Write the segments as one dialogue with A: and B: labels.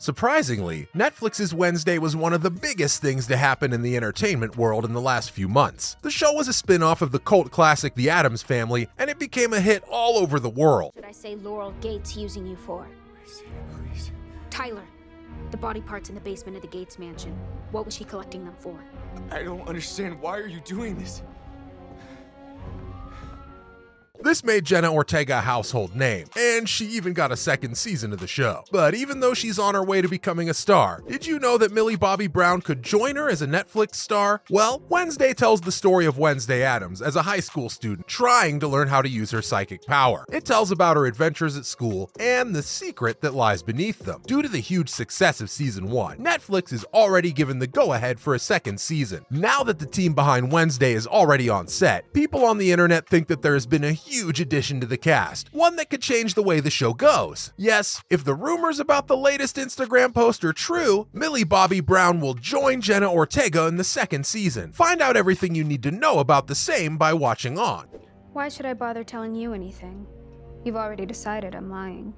A: Surprisingly, Netflix's Wednesday was one of the biggest things to happen in the entertainment world in the last few months. The show was a spin-off of the cult classic The Addams Family, and it became a hit all over the world.
B: Should I say Laurel Gates using you for?
C: Please.
B: Tyler, the body parts in the basement of the Gates mansion. What was she collecting them for?
C: I don't understand. Why are you doing this?
A: This made Jenna Ortega a household name, and she even got a second season of the show. But even though she's on her way to becoming a star, did you know that Millie Bobby Brown could join her as a Netflix star? Well, Wednesday tells the story of Wednesday Addams as a high school student trying to learn how to use her psychic power. It tells about her adventures at school and the secret that lies beneath them. Due to the huge success of season 1, Netflix has already given the go-ahead for a second season. Now that the team behind Wednesday is already on set, people on the internet think that there has been a huge addition to the cast, one that could change the way the show goes. Yes, if the rumors about the latest Instagram post are true, Millie Bobby Brown will join Jenna Ortega in the second season. Find out everything you need to know about the same by watching on.
B: Why should I bother telling you anything? You've already decided I'm lying.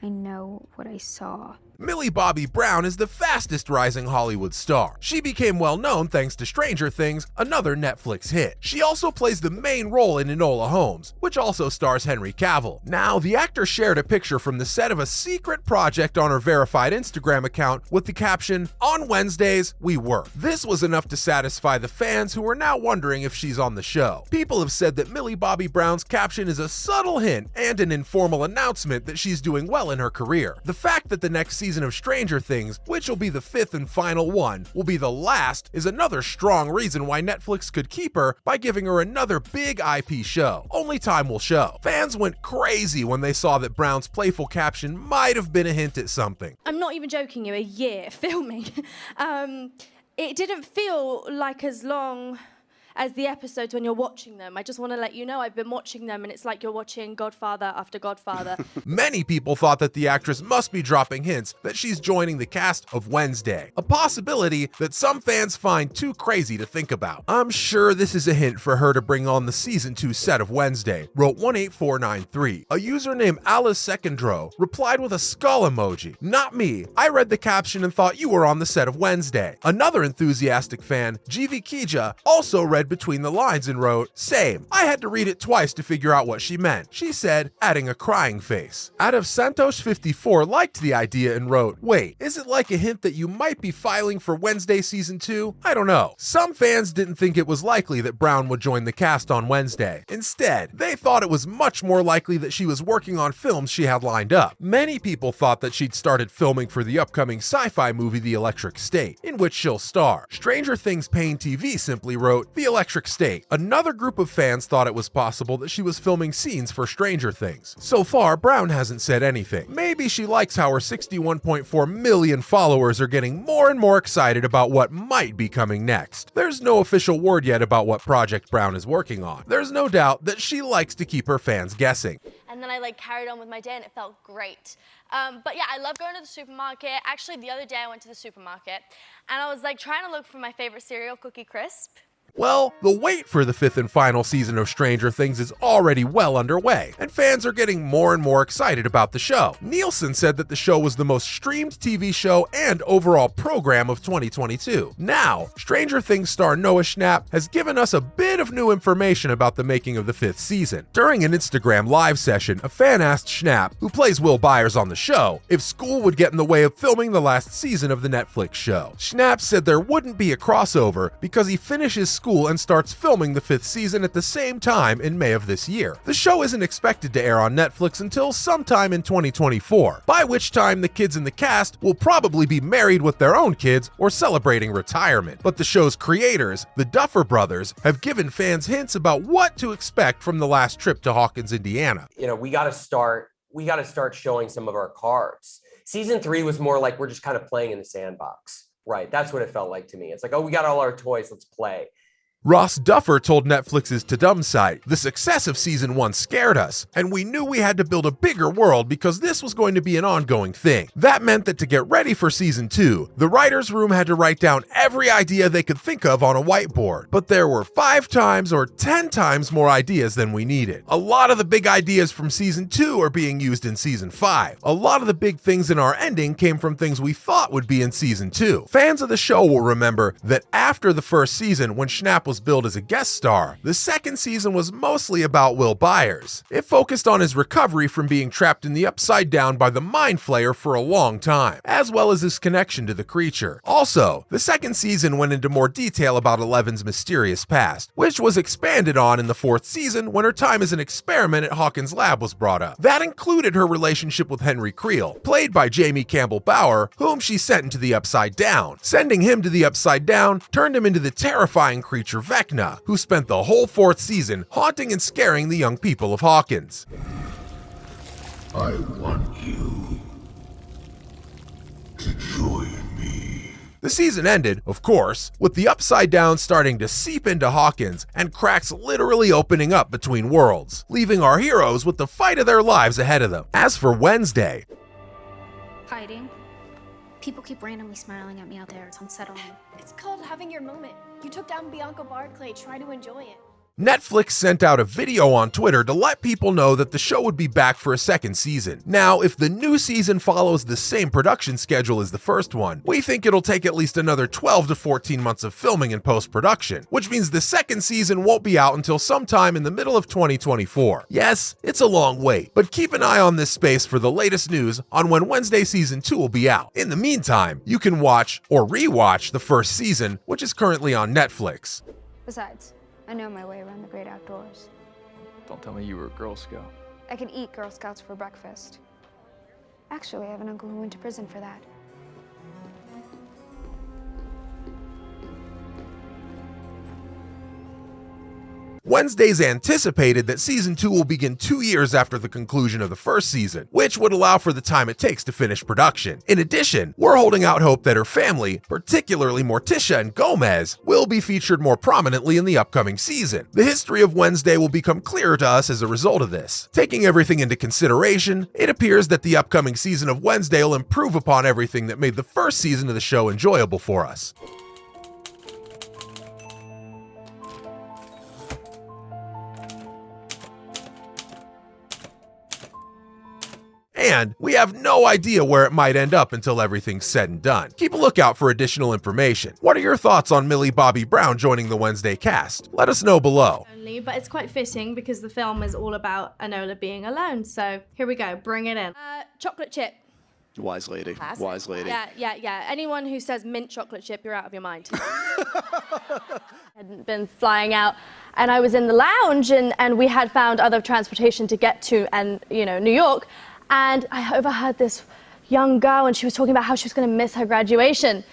B: I know what I saw.
A: Millie Bobby Brown is the fastest rising Hollywood star. She became well known thanks to Stranger Things, another Netflix hit. She also plays the main role in Enola Holmes, which also stars Henry Cavill. Now, the actor shared a picture from the set of a secret project on her verified Instagram account with the caption, "On Wednesdays, we work." This was enough to satisfy the fans who are now wondering if she's on the show. People have said that Millie Bobby Brown's caption is a subtle hint and an informal announcement that she's doing well in her career. The fact that the next season of Stranger Things, which will be the 5th and final one, will be the last, is another strong reason why Netflix could keep her by giving her another big IP show. Only time will show. Fans went crazy when they saw that Brown's playful caption might have been a hint at something.
D: I'm not even joking you, a year filming. It didn't feel like as long as the episodes when you're watching them. I just want to let you know I've been watching them and it's like you're watching Godfather after Godfather.
A: Many people thought that the actress must be dropping hints that she's joining the cast of Wednesday, a possibility that some fans find too crazy to think about. "I'm sure this is a hint for her to bring on the season 2 set of Wednesday," wrote 18493. A user named Alice Secondro replied with a skull emoji. "Not me. I read the caption and thought you were on the set of Wednesday." Another enthusiastic fan, GV Kija, also read between the lines and wrote, "Same. I had to read it twice to figure out what she meant," she said, adding a crying face. Out of Santosh 54 liked the idea and wrote, "Wait, is it like a hint that you might be filing for Wednesday season 2? I don't know." Some fans didn't think it was likely that Brown would join the cast on Wednesday. Instead, they thought it was much more likely that she was working on films she had lined up. Many people thought that she'd started filming for the upcoming sci-fi movie The Electric State, in which she'll star. Stranger Things Pain TV simply wrote, "The Electric State." Another group of fans thought it was possible that she was filming scenes for Stranger Things. So far, Brown hasn't said anything. Maybe she likes how her 61.4 million followers are getting more and more excited about what might be coming next. There's no official word yet about what project Brown is working on. There's no doubt that she likes to keep her fans guessing.
E: And then I carried on with my day and it felt great. But yeah, I love going to the supermarket. Actually, the other day I went to the supermarket and I was trying to look for my favorite cereal, Cookie Crisp.
A: Well, the wait for the 5th and final season of Stranger Things is already well underway, and fans are getting more and more excited about the show. Nielsen said that the show was the most streamed TV show and overall program of 2022. Now, Stranger Things star Noah Schnapp has given us a bit of new information about the making of the 5th season. During an Instagram live session, a fan asked Schnapp, who plays Will Byers on the show, if school would get in the way of filming the last season of the Netflix show. Schnapp said there wouldn't be a crossover because he finishes school and starts filming the 5th season at the same time in May of this year. The show isn't expected to air on Netflix until sometime in 2024, by which time the kids in the cast will probably be married with their own kids or celebrating retirement. But the show's creators, the Duffer Brothers, have given fans hints about what to expect from the last trip to Hawkins, Indiana.
F: We got to start showing some of our cards. Season 3 was more like we're just kind of playing in the sandbox. Right. That's what it felt like to me. It's like, oh, we got all our toys. Let's play.
A: Ross Duffer told Netflix's Tudum site, "The success of season 1 scared us, and we knew we had to build a bigger world because this was going to be an ongoing thing. That meant that to get ready for season 2, the writer's room had to write down every idea they could think of on a whiteboard. But there were 5 times or 10 times more ideas than we needed. A lot of the big ideas from season 2 are being used in season 5. A lot of the big things in our ending came from things we thought would be in season 2. Fans of the show will remember that after the first season, when Schnapp was billed as a guest star, the second season was mostly about Will Byers. It focused on his recovery from being trapped in the Upside Down by the Mind Flayer for a long time, as well as his connection to the creature. Also, the second season went into more detail about Eleven's mysterious past, which was expanded on in the 4th season when her time as an experiment at Hawkins' lab was brought up. That included her relationship with Henry Creel, played by Jamie Campbell Bower, whom she sent into the Upside Down. Sending him to the Upside Down turned him into the terrifying creature Vecna, who spent the whole 4th season haunting and scaring the young people of Hawkins.
G: I want you to join me.
A: The season ended, of course, with the Upside Down starting to seep into Hawkins and cracks literally opening up between worlds, leaving our heroes with the fight of their lives ahead of them. As for Wednesday,
B: Hiding. People keep randomly smiling at me out there. It's unsettling.
H: It's called having your moment. You took down Bianca Barclay. Try to enjoy it.
A: Netflix sent out a video on Twitter to let people know that the show would be back for a second season. Now, if the new season follows the same production schedule as the first one, we think it'll take at least another 12 to 14 months of filming and post-production, which means the second season won't be out until sometime in the middle of 2024. Yes, it's a long wait, but keep an eye on this space for the latest news on when Wednesday season 2 will be out. In the meantime, you can watch or re-watch the first season, which is currently on Netflix.
B: Besides, I know my way around the great outdoors.
C: Don't tell me you were a Girl Scout.
B: I can eat Girl Scouts for breakfast. Actually, I have an uncle who went to prison for that.
A: Wednesday's anticipated that season 2 will begin 2 years after the conclusion of the first season, which would allow for the time it takes to finish production. In addition, we're holding out hope that her family, particularly Morticia and Gomez, will be featured more prominently in the upcoming season. The history of Wednesday will become clearer to us as a result of this. Taking everything into consideration, it appears that the upcoming season of Wednesday will improve upon everything that made the first season of the show enjoyable for us. And we have no idea where it might end up until everything's said and done. Keep a lookout for additional information. What are your thoughts on Millie Bobby Brown joining the Wednesday cast? Let us know below.
D: But it's quite fitting because the film is all about Enola being alone. So here we go, bring it in. Chocolate chip.
I: Wise lady. Wise lady.
D: Yeah. Anyone who says mint chocolate chip, you're out of your mind. Hadn't been flying out, and I was in the lounge, and we had found other transportation to get to, and New York. And I overheard this young girl, and she was talking about how she was going to miss her graduation.